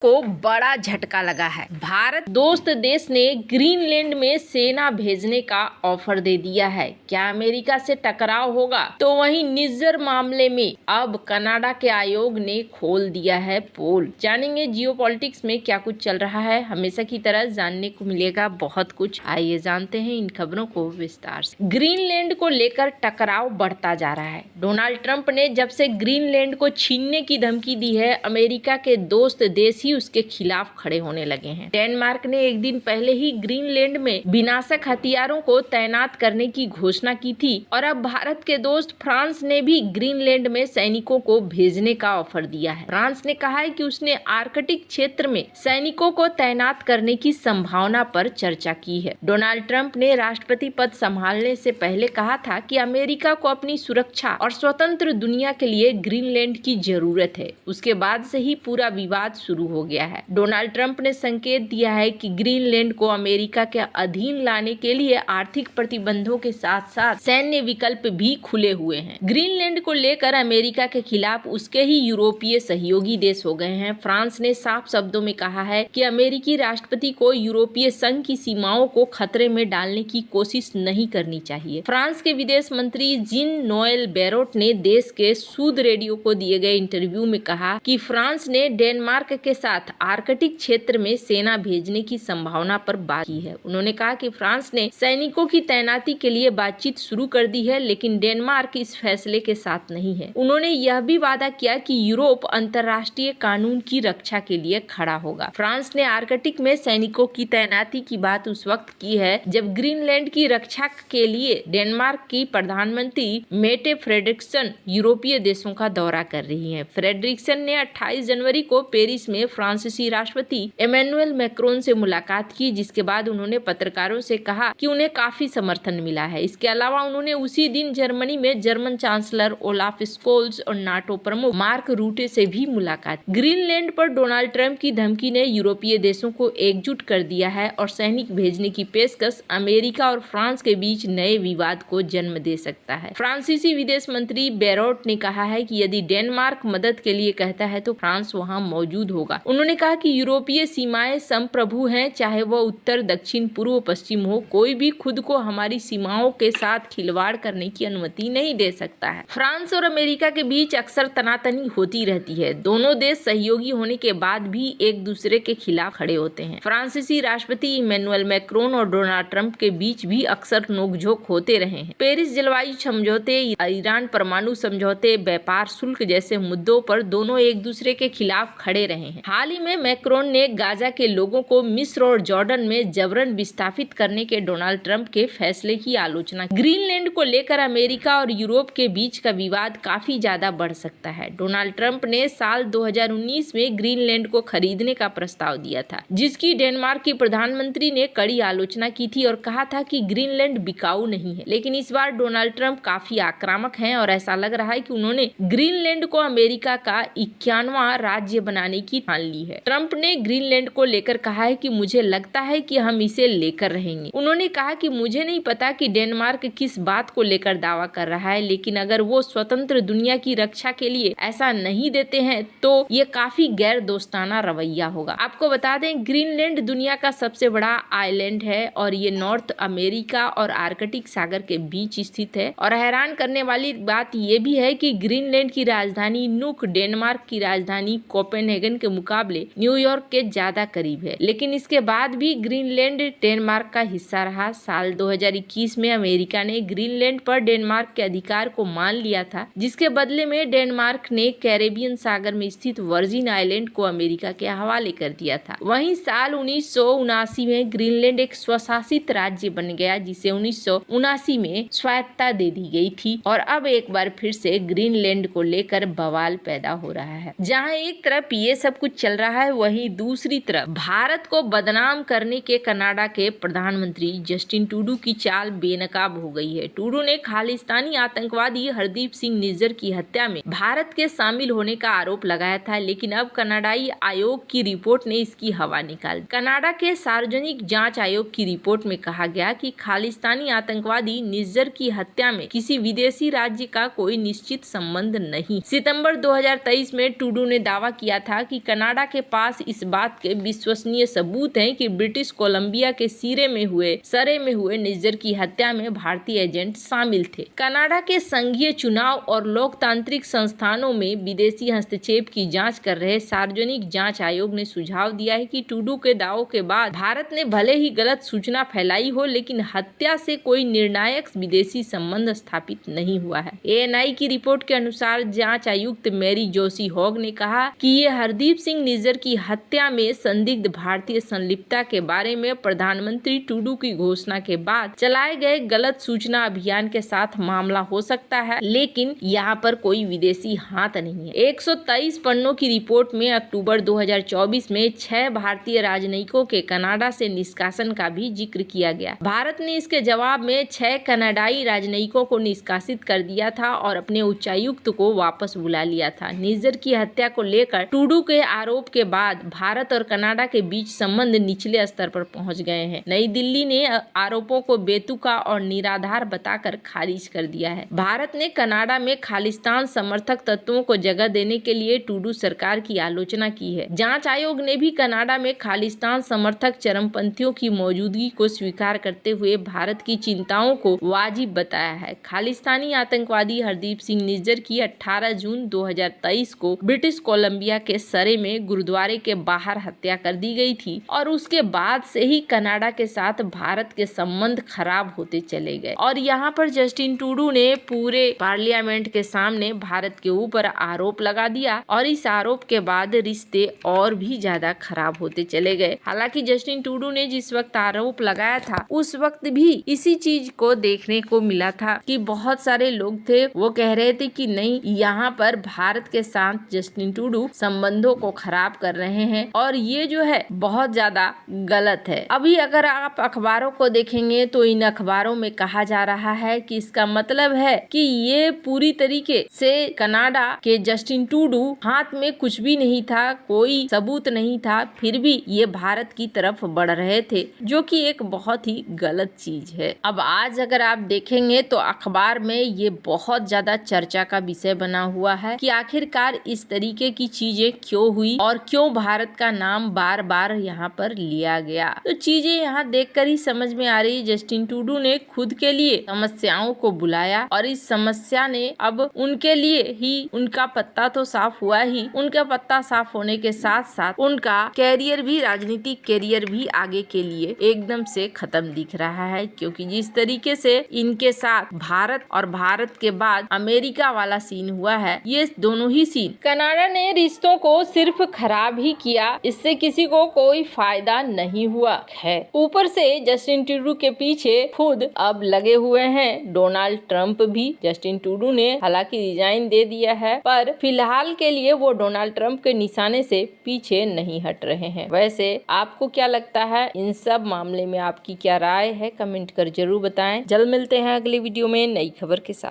को बड़ा झटका लगा है। भारत दोस्त देश ने ग्रीनलैंड में सेना भेजने का ऑफर दे दिया है। क्या अमेरिका से टकराव होगा? तो वहीं निज्जर मामले में अब कनाडा के आयोग ने खोल दिया है पोल। जानेंगे जियोपॉलिटिक्स में क्या कुछ चल रहा है। हमेशा की तरह जानने को मिलेगा बहुत कुछ। आइए जानते हैं इन खबरों को विस्तार से। ग्रीनलैंड को लेकर टकराव बढ़ता जा रहा है। डोनाल्ड ट्रंप ने जब से ग्रीनलैंड को छीनने की धमकी दी है, अमेरिका के दोस्त देश उसके खिलाफ खड़े होने लगे हैं। डेनमार्क ने एक दिन पहले ही ग्रीनलैंड में विनाशक हथियारों को तैनात करने की घोषणा की थी और अब भारत के दोस्त फ्रांस ने भी ग्रीनलैंड में सैनिकों को भेजने का ऑफर दिया है। फ्रांस ने कहा है कि उसने आर्कटिक क्षेत्र में सैनिकों को तैनात करने की संभावना पर चर्चा की है। डोनाल्ड ट्रंप ने राष्ट्रपति पद संभालने से पहले कहा था कि अमेरिका को अपनी सुरक्षा और स्वतंत्र दुनिया के लिए ग्रीनलैंड की जरूरत है। उसके बाद से ही पूरा विवाद शुरू हो गया है। डोनाल्ड ट्रंप ने संकेत दिया है कि ग्रीनलैंड को अमेरिका के अधीन लाने के लिए आर्थिक प्रतिबंधों के साथ साथ सैन्य विकल्प भी खुले हुए हैं। ग्रीनलैंड को लेकर अमेरिका के खिलाफ उसके ही यूरोपीय सहयोगी देश हो गए हैं। फ्रांस ने साफ शब्दों में कहा है कि अमेरिकी राष्ट्रपति को यूरोपीय संघ की सीमाओं को खतरे में डालने की कोशिश नहीं करनी चाहिए। फ्रांस के विदेश मंत्री जीन नोएल बैरोट ने देश के सूद रेडियो को दिए गए इंटरव्यू में कहा कि फ्रांस ने डेनमार्क के साथ आर्कटिक क्षेत्र में सेना भेजने की संभावना पर बात की है। उन्होंने कहा कि फ्रांस ने सैनिकों की तैनाती के लिए बातचीत शुरू कर दी है, लेकिन डेनमार्क इस फैसले के साथ नहीं है। उन्होंने यह भी वादा किया कि यूरोप अंतर्राष्ट्रीय कानून की रक्षा के लिए खड़ा होगा। फ्रांस ने आर्कटिक में सैनिकों की तैनाती की बात उस वक्त की है जब ग्रीनलैंड की रक्षा के लिए डेनमार्क की प्रधानमंत्री मेटे फ्रेडरिक्सन यूरोपीय देशों का दौरा कर रही है। फ्रेडरिक्सन ने 28 जनवरी को पेरिस में फ्रांसीसी राष्ट्रपति इमैनुअल मैक्रोन से मुलाकात की, जिसके बाद उन्होंने पत्रकारों से कहा कि उन्हें काफी समर्थन मिला है। इसके अलावा उन्होंने उसी दिन जर्मनी में जर्मन चांसलर ओलाफ स्कोल्स और नाटो प्रमुख मार्क रूटे से भी मुलाकात। ग्रीनलैंड पर डोनाल्ड ट्रंप की धमकी ने यूरोपीय देशों को एकजुट कर दिया है और सैनिक भेजने की पेशकश अमेरिका और फ्रांस के बीच नए विवाद को जन्म दे सकता है। फ्रांसीसी विदेश मंत्री बैरोट ने कहा है कि यदि डेनमार्क मदद के लिए कहता है तो फ्रांस वहां मौजूद होगा। उन्होंने कहा कि यूरोपीय सीमाएं संप्रभु हैं, चाहे वह उत्तर, दक्षिण, पूर्व, पश्चिम हो। कोई भी खुद को हमारी सीमाओं के साथ खिलवाड़ करने की अनुमति नहीं दे सकता है। फ्रांस और अमेरिका के बीच अक्सर तनातनी होती रहती है। दोनों देश सहयोगी होने के बाद भी एक दूसरे के खिलाफ खड़े होते हैं। फ्रांसीसी राष्ट्रपति इमैनुअल मैक्रोन और डोनाल्ड ट्रंप के बीच भी अक्सर नोकझोंक होते रहे हैं। पेरिस जलवायु समझौते, ईरान परमाणु समझौते, व्यापार शुल्क जैसे मुद्दों पर दोनों एक दूसरे के खिलाफ खड़े रहे हैं। हाल ही में मैक्रोन ने गाजा के लोगों को मिस्र और जॉर्डन में जबरन विस्थापित करने के डोनाल्ड ट्रंप के फैसले की आलोचना की। ग्रीनलैंड को लेकर अमेरिका और यूरोप के बीच का विवाद काफी ज्यादा बढ़ सकता है। डोनाल्ड ट्रंप ने साल 2019 में ग्रीनलैंड को खरीदने का प्रस्ताव दिया था, जिसकी डेनमार्क की प्रधानमंत्री ने कड़ी आलोचना की थी और कहा था कि ग्रीनलैंड बिकाऊ नहीं है। लेकिन इस बार डोनाल्ड ट्रंप काफी आक्रामक हैं और ऐसा लग रहा है कि उन्होंने ग्रीनलैंड को अमेरिका का 51वां राज्य बनाने की ठान ली है। ट्रंप ने ग्रीनलैंड को लेकर कहा है कि मुझे लगता है कि हम इसे लेकर रहेंगे। उन्होंने कहा कि मुझे नहीं पता कि डेनमार्क किस बात को लेकर दावा कर रहा है, लेकिन अगर वो स्वतंत्र दुनिया की रक्षा के लिए ऐसा नहीं देते हैं तो ये काफी गैर दोस्ताना रवैया होगा। आपको बता दें, ग्रीनलैंड दुनिया का सबसे बड़ा आइलैंड है और ये नॉर्थ अमेरिका और आर्कटिक सागर के बीच स्थित है। और हैरान करने वाली बात ये भी है कि ग्रीनलैंड की राजधानी नुक डेनमार्क की राजधानी कोपेनहेगन के मुकाबले न्यूयॉर्क के ज्यादा करीब है। लेकिन इसके बाद भी ग्रीनलैंड डेनमार्क का हिस्सा रहा। साल 2021 में अमेरिका ने ग्रीनलैंड पर डेनमार्क के अधिकार को मान लिया था, जिसके बदले में डेनमार्क ने कैरेबियन सागर में स्थित वर्जिन आइलैंड को अमेरिका के हवाले कर दिया था। वहीं साल 1979 में ग्रीनलैंड एक स्वशासित राज्य बन गया, जिसे 1979 में स्वायत्तता दे दी गई थी। और अब एक बार फिर से ग्रीनलैंड को लेकर बवाल पैदा हो रहा है। जहां एक तरफ ये सब कुछ चल रहा है, वहीं दूसरी तरफ भारत को बदनाम करने के कनाडा के प्रधानमंत्री जस्टिन ट्रूडो की चाल बेनकाब हो गई है। ट्रूडो ने खालिस्तानी आतंकवादी हरदीप सिंह निज्जर की हत्या में भारत के शामिल होने का आरोप लगाया था, लेकिन अब कनाडाई आयोग की रिपोर्ट ने इसकी हवा निकाल दी। कनाडा के सार्वजनिक जांच आयोग की रिपोर्ट में कहा गया कि खालिस्तानी आतंकवादी निज्जर की हत्या में किसी विदेशी राज्य का कोई निश्चित संबंध नहीं। सितंबर 2023 में ट्रूडो ने दावा किया था कि कनाडा कनाडा के पास इस बात के विश्वसनीय सबूत हैं कि ब्रिटिश कोलंबिया के सरे में हुए निज्जर की हत्या में भारतीय एजेंट शामिल थे। कनाडा के संघीय चुनाव और लोकतांत्रिक संस्थानों में विदेशी हस्तक्षेप की जांच कर रहे सार्वजनिक जांच आयोग ने सुझाव दिया है कि ट्रूडो के दावों के बाद भारत ने भले ही गलत सूचना फैलाई हो, लेकिन हत्या से कोई निर्णायक विदेशी संबंध स्थापित नहीं हुआ है। ANI की रिपोर्ट के अनुसार जांच आयुक्त मैरी जोशी हॉग ने कहा कि ये हरदीप सिंह निज्जर की हत्या में संदिग्ध भारतीय संलिप्तता के बारे में प्रधानमंत्री ट्रूडो की घोषणा के बाद चलाए गए गलत सूचना अभियान के साथ मामला हो सकता है, लेकिन यहाँ पर कोई विदेशी हाथ नहीं है। 123 पन्नों की रिपोर्ट में अक्टूबर 2024 में 6 भारतीय राजनयिकों के कनाडा से निष्कासन का भी जिक्र किया गया। भारत ने इसके जवाब में 6 कनाडाई राजनयिकों को निष्कासित कर दिया था और अपने उच्चायुक्त को वापस बुला लिया था। निज्जर की हत्या को लेकर ट्रूडो के आरोप के बाद भारत और कनाडा के बीच संबंध निचले स्तर पर पहुंच गए हैं। नई दिल्ली ने आरोपों को बेतुका और निराधार बताकर खारिज कर दिया है। भारत ने कनाडा में खालिस्तान समर्थक तत्वों को जगह देने के लिए ट्रूडो सरकार की आलोचना की है। जांच आयोग ने भी कनाडा में खालिस्तान समर्थक चरमपंथियों की मौजूदगी को स्वीकार करते हुए भारत की चिंताओं को वाजिब बताया है। खालिस्तानी आतंकवादी हरदीप सिंह निज्जर की 18 जून 2023 को ब्रिटिश कोलंबिया के सरे में गुरुद्वारे के बाहर हत्या कर दी गई थी और उसके बाद से ही कनाडा के साथ भारत के संबंध खराब होते चले गए। और यहाँ पर जस्टिन ट्रूडो ने पूरे पार्लियामेंट के सामने भारत के ऊपर आरोप लगा दिया और इस आरोप के बाद रिश्ते और भी ज्यादा खराब होते चले गए। हालांकि जस्टिन ट्रूडो ने जिस वक्त आरोप लगाया था उस वक्त भी इसी चीज को देखने को मिला था कि बहुत सारे लोग थे वो कह रहे थे कि नहीं, यहाँ पर भारत के साथ जस्टिन ट्रूडो संबंधों को खराब कर रहे हैं और ये जो है बहुत ज्यादा गलत है। अभी अगर आप अखबारों को देखेंगे तो इन अखबारों में कहा जा रहा है कि इसका मतलब है कि ये पूरी तरीके से कनाडा के जस्टिन ट्रूडो हाथ में कुछ भी नहीं था, कोई सबूत नहीं था, फिर भी ये भारत की तरफ बढ़ रहे थे, जो कि एक बहुत ही गलत चीज है। अब आज अगर आप देखेंगे तो अखबार में ये बहुत ज्यादा चर्चा का विषय बना हुआ है कि आखिरकार इस तरीके की चीजें क्यों हुई और क्यों भारत का नाम बार बार यहाँ पर लिया गया। तो चीजें यहाँ देखकर ही समझ में आ रही है जस्टिन ट्रूडो ने खुद के लिए समस्याओं को बुलाया और इस समस्या ने अब उनके लिए ही उनका पत्ता तो साफ हुआ ही, उनका पत्ता साफ होने के साथ साथ उनका कैरियर भी, राजनीतिक कैरियर भी आगे के लिए एकदम से खत्म दिख रहा है, क्योंकि जिस तरीके से इनके साथ भारत और भारत के बाद अमेरिका वाला सीन हुआ है, ये दोनों ही सीन कनाडा ने रिश्तों को सिर्फ खराब ही किया, इससे किसी को कोई फायदा नहीं हुआ है। ऊपर से जस्टिन ट्रूडो के पीछे खुद अब लगे हुए हैं डोनाल्ड ट्रंप भी। जस्टिन ट्रूडो ने हालांकि रिजाइन दे दिया है, पर फिलहाल के लिए वो डोनाल्ड ट्रंप के निशाने से पीछे नहीं हट रहे हैं। वैसे आपको क्या लगता है, इन सब मामले में आपकी क्या राय है, कमेंट कर जरूर बताएं। जल्द मिलते हैं अगली वीडियो में नई खबर के साथ।